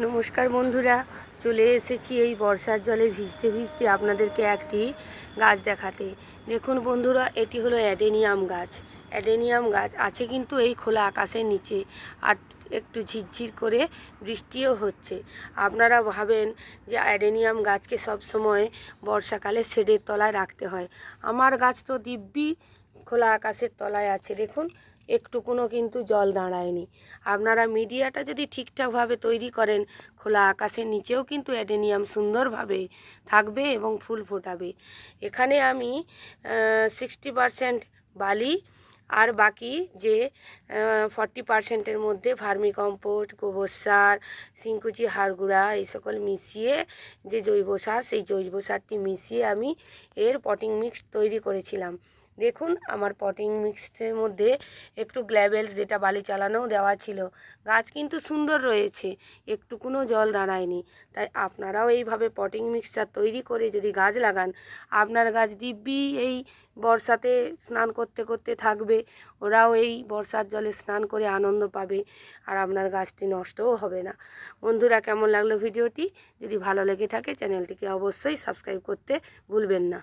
নমস্কার বন্ধুরা, চলে এসেছি এই বর্ষার জলে ভিজতে ভিজতে আপনাদেরকে একটি গাছ দেখাতে। দেখুন বন্ধুরা, এটি হলো অ্যাডেনিয়াম গাছ। অ্যাডেনিয়াম গাছ আছে কিন্তু এই খোলা আকাশের নিচে, আর একটু ঝিরঝির করে বৃষ্টিও হচ্ছে। আপনারা ভাবেন যে অ্যাডেনিয়াম গাছকে সবসময় বর্ষাকালে শেডের তলায় রাখতে হয়। আমার গাছ তো দিব্যি খোলা আকাশের তলায় আছে। দেখুন, একটুকুনও কিন্তু জল দাঁড়ায়নি। আপনারা মিডিয়াটা যদি ঠিকঠাকভাবে তৈরি করেন, খোলা আকাশের নিচেও কিন্তু অ্যাডেনিয়াম সুন্দরভাবে থাকবে এবং ফুল ফোটাবে। এখানে আমি 60% বালি আর বাকি যে 40%-এর মধ্যে ভার্মি কম্পোস্ট, গোবর সার, শিংকুচি, হাড় গুঁড়া এই সকল মিশিয়ে যে জৈব সার, সেই জৈব সারটি মিশিয়ে আমি এর পটিং মিক্স তৈরি করেছিলাম। দেখুন, আমার পটিং মিক্সের মধ্যে একটু গ্ল্যাবেলস, যেটা বালি চালানোও দেওয়া ছিল। গাছ কিন্তু সুন্দর রয়েছে, একটুকুনও জল দাঁড়ায়নি। তাই আপনারাও এইভাবে পটিং মিক্সচার তৈরি করে যদি গাছ লাগান, আপনার গাছ দিব্যি এই বর্ষাতে স্নান করতে করতে থাকবে। ওরাও এই বর্ষার জলে স্নান করে আনন্দ পাবে, আর আপনার গাছটি নষ্টও হবে না। বন্ধুরা, কেমন লাগলো ভিডিওটি? যদি ভালো লেগে থাকে চ্যানেলটিকে অবশ্যই সাবস্ক্রাইব করতে ভুলবেন না।